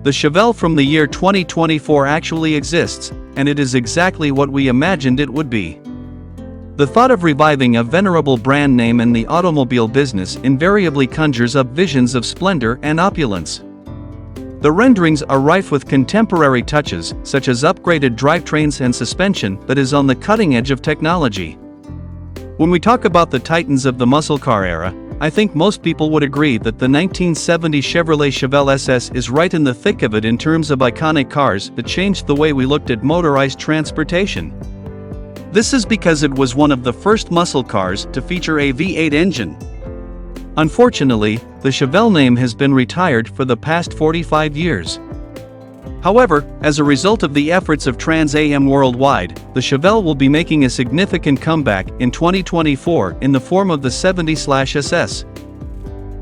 The Chevelle from the year 2024 actually exists, and it is exactly what we imagined it would be. The thought of reviving a venerable brand name in the automobile business invariably conjures up visions of splendor and opulence. The renderings are rife with contemporary touches, such as upgraded drivetrains and suspension that is on the cutting edge of technology. When we talk about the titans of the muscle car era, I think most people would agree that the 1970 Chevrolet Chevelle SS is right in the thick of it in terms of iconic cars that changed the way we looked at motorized transportation. This is because it was one of the first muscle cars to feature a V8 engine. Unfortunately, the Chevelle name has been retired for the past 45 years. However, as a result of the efforts of Trans Am worldwide, the Chevelle will be making a significant comeback in 2024 in the form of the 70/SS.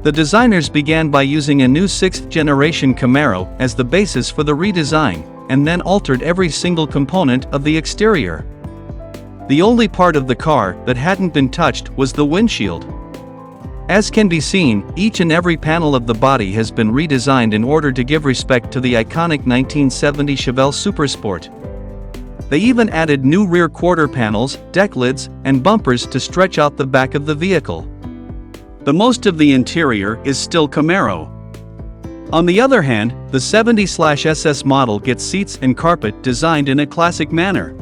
The designers began by using a new 6th-generation Camaro as the basis for the redesign, and then altered every single component of the exterior. The only part of the car that hadn't been touched was the windshield. As can be seen, each and every panel of the body has been redesigned in order to give respect to the iconic 1970 Chevelle Super Sport. They even added new rear quarter panels, deck lids, and bumpers to stretch out the back of the vehicle. The most of the interior is still Camaro. On the other hand, the 70/SS model gets seats and carpet designed in a classic manner.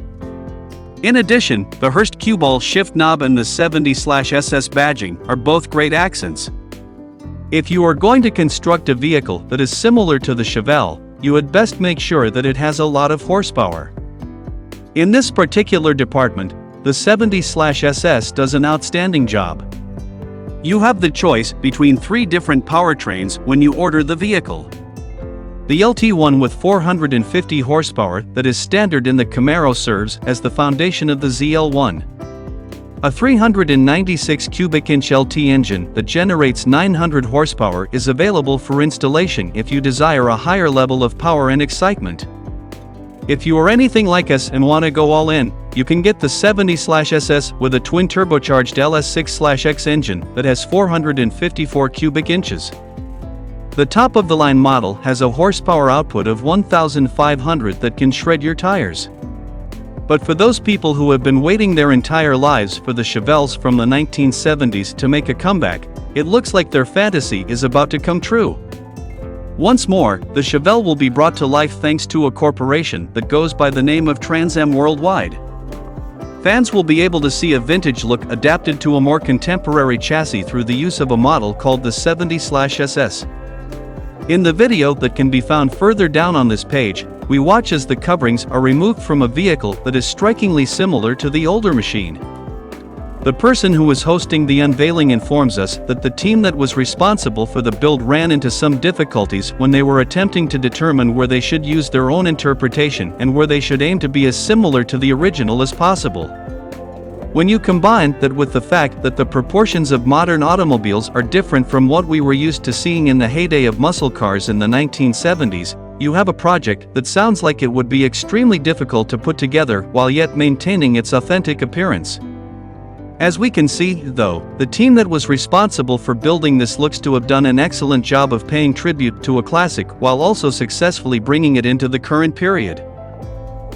In addition, the Hurst cue ball shift knob and the 70/SS badging are both great accents. If you are going to construct a vehicle that is similar to the Chevelle, you had best make sure that it has a lot of horsepower. In this particular department, the 70/SS does an outstanding job. You have the choice between 3 different powertrains when you order the vehicle. The LT1 with 450 horsepower that is standard in the Camaro serves as the foundation of the ZL1. A 396 cubic inch LT engine that generates 900 horsepower is available for installation if you desire a higher level of power and excitement. If you are anything like us and want to go all in, you can get the 70/SS with a twin turbocharged LS6/X engine that has 454 cubic inches. The top-of-the-line model has a horsepower output of 1,500 that can shred your tires. But for those people who have been waiting their entire lives for the Chevelles from the 1970s to make a comeback, it looks like their fantasy is about to come true. Once more, the Chevelle will be brought to life thanks to a corporation that goes by the name of Trans Am worldwide. Fans will be able to see a vintage look adapted to a more contemporary chassis through the use of a model called the 70/SS. In the video that can be found further down on this page, we watch as the coverings are removed from a vehicle that is strikingly similar to the older machine. The person who was hosting the unveiling informs us that the team that was responsible for the build ran into some difficulties when they were attempting to determine where they should use their own interpretation and where they should aim to be as similar to the original as possible. When you combine that with the fact that the proportions of modern automobiles are different from what we were used to seeing in the heyday of muscle cars in the 1970s, you have a project that sounds like it would be extremely difficult to put together while yet maintaining its authentic appearance. As we can see, though, the team that was responsible for building this looks to have done an excellent job of paying tribute to a classic while also successfully bringing it into the current period.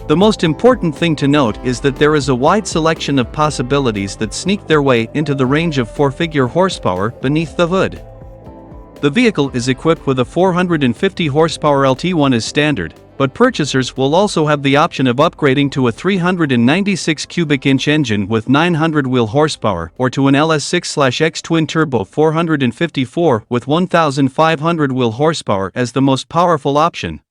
The most important thing to note is that there is a wide selection of possibilities that sneak their way into the range of 4-figure horsepower beneath the hood. The vehicle is equipped with a 450 horsepower LT1 as standard, but purchasers will also have the option of upgrading to a 396 cubic inch engine with 900 wheel horsepower or to an LS6/X twin turbo 454 with 1,500 wheel horsepower as the most powerful option.